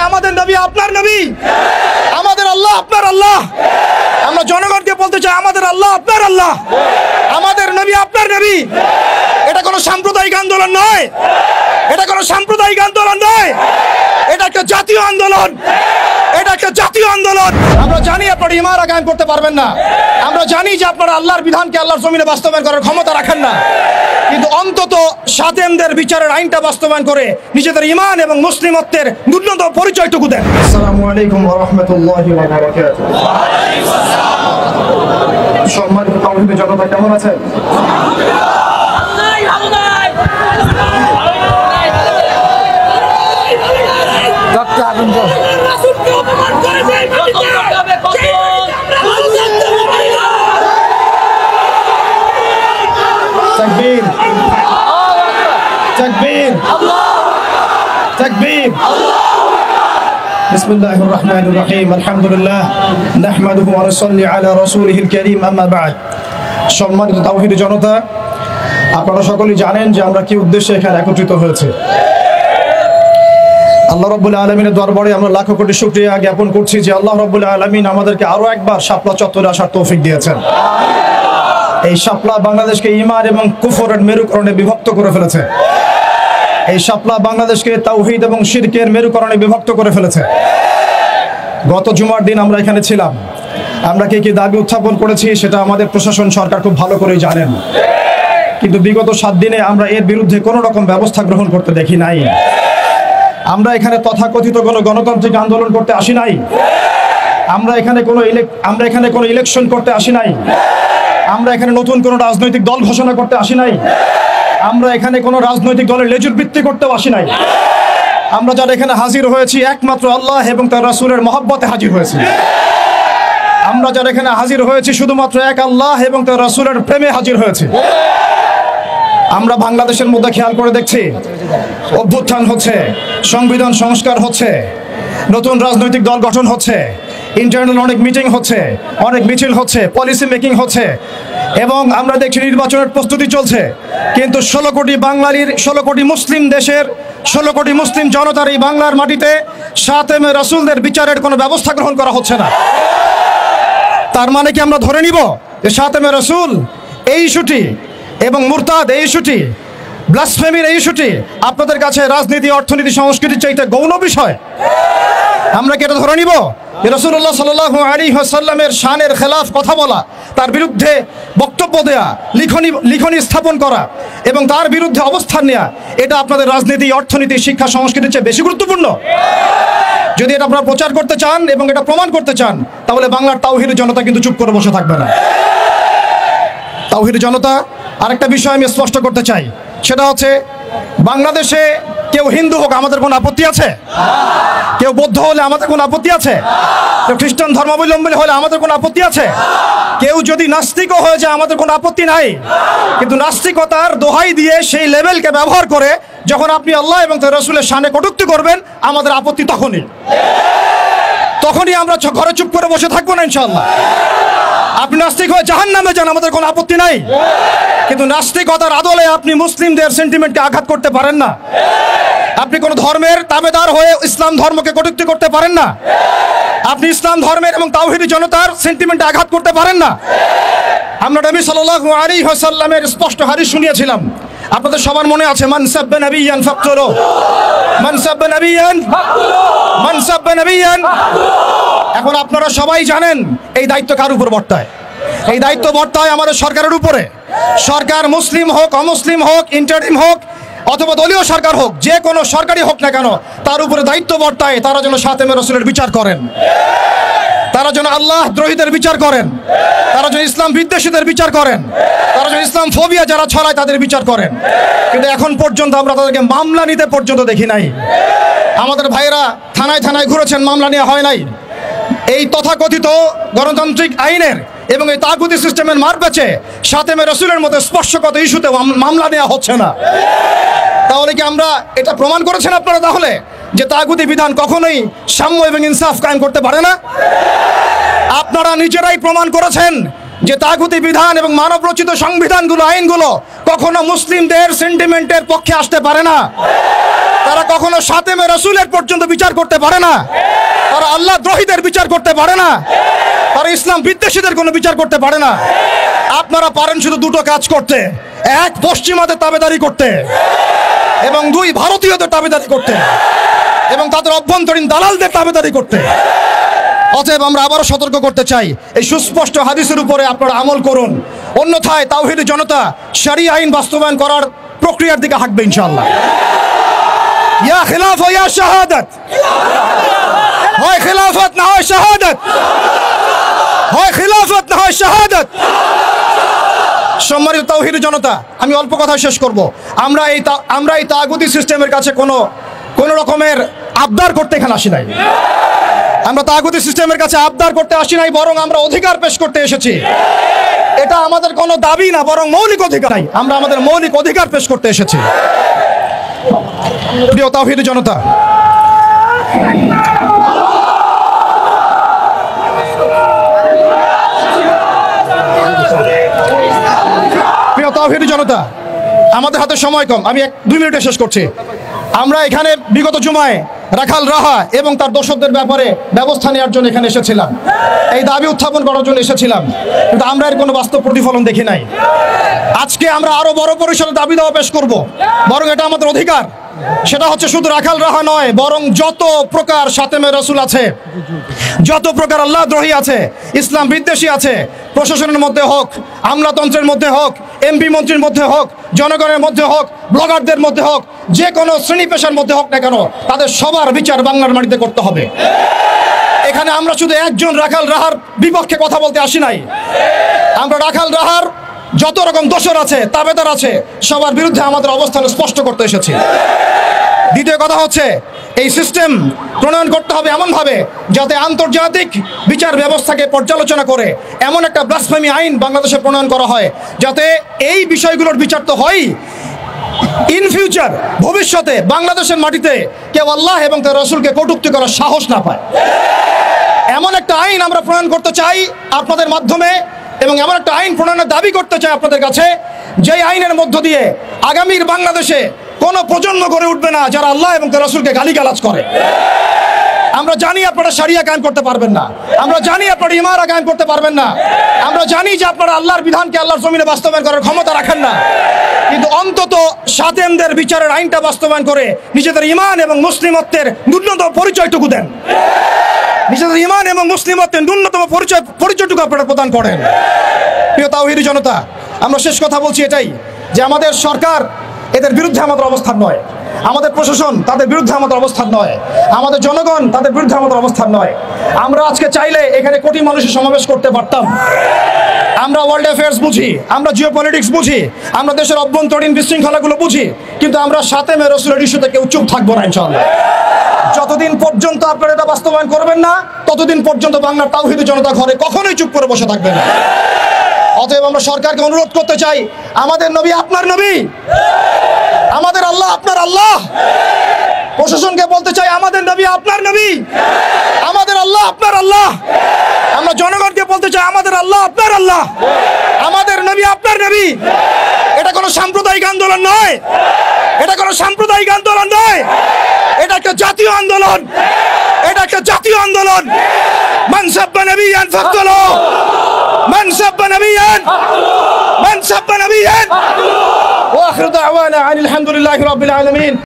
আমাদের নবী আপনার নবী, আমাদের আল্লাহ আপনার আল্লাহ। আমরা জনগণকে বলতে চাই আমাদের আল্লাহ আপনার আল্লাহ, আমাদের নবী আপনার নবী। এটা কোনো সাম্প্রদায়িক আন্দোলন নয়, এটা কোনো সাম্প্রদায়িক আন্দোলন নয়, এটা একটা জাতীয় আন্দোলন, এটা একটা জাতীয় আন্দোলন। আমরা জানি আপনারা ইমারা কায়েম করতে পারবেন না, আমরা জানি যে আপনারা আল্লাহর বিধানকে আল্লাহর জমিনে বাস্তবায়ন করার ক্ষমতা রাখেন না, কিন্তু অন্তত শাতেমদের বিচারের আইনটা বাস্তবায়ন করে নিজেদের ঈমান এবং মুসলিমত্বের ন্যূনতম পরিচয়টুকু দেন। আসসালামু আলাইকুম ওয়া রাহমাতুল্লাহি ওয়া বারাকাতুহু। সম্মানিত তাওহীদের জনতা, কেমন আছেন? তাকবীর, তাকবীর, তাকবীর। বিসমিল্লাহির রহমানির রহিম। আলহামদুলিল্লাহ নাহমাদুহু ওয়া নুসাল্লি আলা রাসূলিহিল কারীম, আম্মা বা'দ। সম্মানিত তাওহীদের জনতা, আপনারা সকলেই জানেন যে আমরা কি উদ্দেশ্যে এখানে একত্রিত হয়েছে। আল্লাহ রাব্বুল আলামিনের দরবারে আমরা লাখো কোটি শুকরিয়া জ্ঞাপন করছি যে আল্লাহ রাব্বুল আলামিন আমাদেরকে আরো একবার শাপলা চত্বরে আসার তৌফিক দিয়েছেন। এই শাপলা বাংলাদেশকে ঈমান এবং কুফরের মেরুকরণে বিভক্ত করে ফেলেছে। এই শাপলা বাংলাদেশকে তাওহীদ এবং শিরকের মেরুকরণে বিভক্ত করে ফেলেছে। গত জুমার দিন আমরা এখানে ছিলাম, আমরা কি কি দাবি উত্থাপন করেছি সেটা আমাদের প্রশাসন সরকার খুব ভালো করেই জানেন, কিন্তু বিগত 7 দিনে আমরা এর বিরুদ্ধে কোনো রকম ব্যবস্থা গ্রহণ করতে দেখি নাই। আমরা এখানে তথাকথিত কোনো গণতান্ত্রিক আন্দোলন করতে আসি নাই, আমরা এখানে কোনো ইলেকশন করতে আসি নাই, আমরা এখানে নতুন কোনো রাজনৈতিক দল ঘোষণা করতে আসি নাই, আমরা এখানে কোনো রাজনৈতিক দলের লেজুর বৃত্তি করতেও আসি নাই। আমরা যারা এখানে হাজির হয়েছি একমাত্র আল্লাহ এবং তার রাসূলের মহব্বতে হাজির হয়েছি। আমরা যারা এখানে হাজির হয়েছি শুধুমাত্র এক আল্লাহ এবং তার রাসূলের প্রেমে হাজির হয়েছি। আমরা বাংলাদেশের মধ্যে খেয়াল করে দেখছি অভ্যুত্থান হচ্ছে, সংবিধান সংস্কার হচ্ছে, নতুন রাজনৈতিক দল গঠন হচ্ছে, ইন্টারনাল অনেক মিটিং হচ্ছে, অনেক মিছিল হচ্ছে, পলিসি মেকিং হচ্ছে, এবং আমরা দেখছি নির্বাচনের প্রস্তুতি চলছে। কিন্তু 16 কোটি বাঙালির, 16 কোটি মুসলিম দেশের, 16 কোটি মুসলিম জনতার এই বাংলার মাটিতে শাতেমে রাসূলদের বিচারের কোনো ব্যবস্থা গ্রহণ করা হচ্ছে না। তার মানে কি আমরা ধরে নিব যে শাতেমে রাসূল এই ইস্যুটি এবং মুরতাদ এই ইস্যুটি, ব্লাসফেমির এই ইস্যুটি আপনাদের কাছে রাজনীতি, অর্থনীতি, সংস্কৃতির চাইতে গৌণ বিষয়? আমরা কি এটা ধরে নিব? রাসূলুল্লাহ সাল্লাল্লাহু আলাইহি ওয়াসাল্লামের শানের খেলাফ কথা বলা, তার বিরুদ্ধে বক্তব্য দেয়া, লিখনি স্থাপন করা এবং তার বিরুদ্ধে অবস্থান নেওয়া, এটা আপনাদের রাজনীতি, অর্থনীতি, শিক্ষা, সংস্কৃতির চেয়ে বেশি গুরুত্বপূর্ণ? যদি এটা আপনারা প্রচার করতে চান এবং এটা প্রমাণ করতে চান, তাহলে বাংলার তাওহীদের জনতা কিন্তু চুপ করে বসে থাকবে না। তাওহীদের জনতা, আরেকটা বিষয় আমি স্পষ্ট করতে চাই, সেটা হচ্ছে বাংলাদেশে কেউ হিন্দু হোক আমাদের কোনো আপত্তি আছে? কেউ বৌদ্ধ হলে আমাদের কোনো আপত্তি আছে? কেউ খ্রিস্টান ধর্মাবলম্বী হলে আমাদের কোনো আপত্তি আছে? কেউ যদি নাস্তিকও হয়ে যায় আমাদের কোনো আপত্তি নাই, কিন্তু নাস্তিকতার দোহাই দিয়ে সেই লেভেলকে ব্যবহার করে যখন আপনি আল্লাহ এবং তার রাসূলের শানে কটূক্তি করবেন, আমাদের আপত্তি তখনই আমরা ঘরে চুপ করে বসে থাকবো না ইনশাআল্লাহ। আপনি নাস্তিক হয়ে জাহান্নামে যান, আমাদের কোনো আপত্তি নাই, কিন্তু নাস্তিকতার আদলে আপনি মুসলিমদের সেন্টিমেন্টকে আঘাত করতে পারেন না। আপনি কোন ধর্মের তাবেদার হয়ে ইসলাম ধর্মকে কটূক্তি করতে পারেন না। আপনি ইসলাম ধর্মের এবং তাওহীদি জনতার সেন্টিমেন্টে আঘাত করতে পারেন না। আমরা নবী সাল্লাল্লাহু আলাইহি ওয়াসাল্লামের স্পষ্ট হাদিস শুনিয়েছিলাম, আপনাদের সবার মনে আছে, মান সাব্বা নাবিয়ান ফাকতুলু, মান সাব্বা নাবিয়ান ফাকতুলু, মান সাব্বা নাবিয়ান। এখন আপনারা সবাই জানেন এই দায়িত্ব কার উপর বর্তায়? এই দায়িত্ব বর্তায় আমাদের সরকারের উপরে। সরকার মুসলিম হোক, অমুসলিম হোক, ইন্টারিম হোক অথবা দলীয় সরকার হোক, যে কোনো সরকারি হোক না কেন, তার উপরে দায়িত্ব বর্তায় তারা যেন শাতেমে রাসূলের বিচার করেন, তারা যেন আল্লাহ দ্রোহীদের বিচার করেন, তারা যেন ইসলাম বিদ্বেষীদের বিচার করেন, তারা যেন ইসলাম ফোবিয়া যারা ছড়ায় তাদের বিচার করেন। কিন্তু এখন পর্যন্ত আমরা তাদেরকে মামলা নিতে পর্যন্ত দেখি নাই। আমাদের ভাইয়েরা থানায় থানায় ঘুরেছেন, মামলা নেওয়া হয় নাই। এই তথাকথিত গণতান্ত্রিক আইনের এবং এই তাগুতি সিস্টেমের মারপ্যাচে শাতেমে রাসূলের মতো স্পর্শগত ইস্যুতে মামলা নেওয়া হচ্ছে না। তাহলে কি আমরা এটা প্রমাণ করেছেন আপনারা তাহলে যে তাগুতি বিধান কখনোই সাম্য এবং ইনসাফ কায়েম করতে পারে না? আপনারা নিজেরাই প্রমাণ করেছেন যে তাগুতি বিধান এবং মানব রচিত সংবিধানগুলো, আইনগুলো কখনো মুসলিমদের সেন্টিমেন্টের পক্ষে আসতে পারে না। তারা কখনো সাতেমে রাসূলের পর্যন্ত বিচার করতে পারে না। তারা আল্লাহ দ্রোহীদের বিচার করতে পারে না। তারা ইসলাম বিদ্বেষীদের কোনো বিচার করতে পারে না। আপনারা পারেন শুধু দুটো কাজ করতে, এক পশ্চিমাদের তাবেদারি করতে এবং দুই ভারতীয়দের তাবেদারি করতে এবং তাদের অভ্যন্তরীণ দালালদের তাবেদারি করতে। অতএব আমরা আবারও সতর্ক করতে চাই, এই সুস্পষ্ট হাদিসের উপরে আপনারা আমল করুন, অন্যথায় তাওহীদি জনতা শরিয়া আইন বাস্তবায়ন করার প্রক্রিয়ার দিকে হাঁটবে ইনশাআল্লাহ। ইয়া খিলাফা ইয়া শাহাদাত, হয় খিলাফত না হয় শাহাদাত, হয় খিলাফত না হয় শাহাদাত। সম্মানিত তাওহীদি জনতা, আমি অল্প কথা শেষ করব। আমরা এই তাগুতি সিস্টেমের কাছে কোনো রকমের আবদার করতে এখানে আসি নাই। আমরা তাগুতি সিস্টেমের কাছে আবদার করতে আসি নাই, বরং আমরা অধিকার পেশ করতে এসেছি। এটা আমাদের কোনো দাবি না, বরং মৌলিক অধিকার। আমরা আমাদের মৌলিক অধিকার পেশ করতে এসেছি। প্রিয় তাওহীদি জনতা, প্রিয় তাওহীদি জনতা, আমাদের হাতে সময় কম, আমি 2 মিনিটে শেষ করছি। আমরা এখানে বিগত জুমায় রাখাল রাহা এবং তার দোষকদের ব্যাপারে ব্যবস্থা নেওয়ার জন্য এখানে এসেছিলাম, এই দাবি উত্থাপন করার জন্য এসেছিলাম, কিন্তু আমরা এর কোনো বাস্তব প্রতিফলন দেখি নাই। আজকে আমরা আরো বড় পরিসরে দাবি দেওয়া পেশ করব, বরং এটা আমাদের অধিকার। সেটা হচ্ছে শুধু রাখাল রাহা নয়, বরং যত প্রকার সাতেমে রাসূল আছে, যত প্রকার আল্লাহ দ্রোহী আছে, ইসলাম বিদ্বেষী আছে, প্রশাসনের মধ্যে হোক, আমলাতন্ত্রের মধ্যে হোক, এমপি মন্ত্রীর মধ্যে হোক, জনগণের মধ্যে হোক, ব্লগারদের মধ্যে হোক, যে কোনো শ্রেণী পেশার মধ্যে হোক না কেন, তাদের সবার বিচার বাংলার মাটিতে করতে হবে। এখানে আমরা শুধু একজন রাখাল রাহার বিপক্ষে কথা বলতে আসি নাই। আমরা রাখাল রাহার যত রকম দোষর আছে, তাবেদার আছে, সবার বিরুদ্ধে আমাদের অবস্থান স্পষ্ট করতে এসেছি। দ্বিতীয় কথা হচ্ছে, এই সিস্টেম প্রণয়ন করতে হবে এমনভাবে যাতে আন্তর্জাতিক বিচার ব্যবস্থাকে পর্যালোচনা করে এমন একটা ব্লাসফেমি আইন বাংলাদেশে প্রণয়ন করা হয়, যাতে এই বিষয়গুলোর বিচার তো হয়, ইন ফিউচার ভবিষ্যতে বাংলাদেশের মাটিতে কেউ আল্লাহ এবং তার রাসূলকে কটূক্তি করার সাহস না পায়। এমন একটা আইন আমরা প্রণয়ন করতে চাই আপনাদের মাধ্যমে, এবং এমন একটা আইন প্রণয়নের দাবি করতে চাই আপনাদের কাছে, যেই আইনের মধ্য দিয়ে আগামীর বাংলাদেশে কোনো প্রজন্ম গড়ে উঠবে না যারা আল্লাহ এবং তার রাসূলকে গালিগালাজ করে। আমরা জানি আপনারা শরিয়া কায়েম করতে পারবেন না, আমরা জানি আপনারা ইমারা কায়েম করতে পারবেন না, আমরা জানি যে আপনারা আল্লাহর বিধানকে আল্লাহর জমিনে বাস্তবায়ন করার ক্ষমতা রাখেন না, কিন্তু অন্তত সাতেমদের বিচারের আইনটা বাস্তবায়ন করে নিজেদের ঈমান এবং মুসলিমত্বের ন্যূনতম পরিচয়টুকু দেন। নিজেদের ঈমান এবং মুসলিমত্বের ন্যূনতম পরিচয়টুকু আপনারা প্রদান করেন। প্রিয় তাওহীদি জনতা, আমরা শেষ কথা বলছি এটাই, যে আমাদের সরকার এদের বিরুদ্ধে আমাদের অবস্থান নয়, আমাদের প্রশাসন তাদের বিরুদ্ধে আমাদের অবস্থান নয়, আমাদের জনগণ তাদের বিরুদ্ধে আমাদের অবস্থান নয়। আমরা আজকে চাইলে এখানে কোটি মানুষের সমাবেশ করতে পারতাম। আমরা ওয়ার্ল্ড অ্যাফেয়ার্স বুঝি, আমরা জিও পলিটিক্স বুঝি, আমরা দেশের অভ্যন্তরীণ বিশৃঙ্খলাগুলো বুঝি, কিন্তু আমরা সাতেমে রাসূলের ইস্যুতে কেউ চুপ থাকবো না ইনশাআল্লাহ। যতদিন পর্যন্ত আপনারা এটা বাস্তবায়ন করবেন না, ততদিন পর্যন্ত বাংলার তাওহীদি জনতা ঘরে কখনোই চুপ করে বসে থাকবে না। অতএব আমরা সরকারকে অনুরোধ করতে চাই, আমাদের নবী আপনার নবী, আমাদের আল্লাহ আপনার আল্লাহ। প্রশাসনকে বলতে চাই, আমাদের নবী আপনার নবী, আমাদের আল্লাহ আপনার আল্লাহ। আমরা জনগণকে বলতে চাই, আমাদের আল্লাহ আপনার আল্লাহ, আমাদের নবী আপনার নবী। এটা কোনো সাম্প্রদায়িক আন্দোলন নয়, এটা কোনো সাম্প্রদায়িক আন্দোলন নয়, এটা একটা জাতীয় আন্দোলন, এটা একটা জাতীয় আন্দোলন। মান সাব্বা নবিয়ান ফাকতুলু, মান সাব্বা নবিয়ান, মান সাব্বা নবিয়ান। ওয়া আখিরু দাওয়ানা আনিল হামদুলিল্লাহি রাব্বিল আলামিন।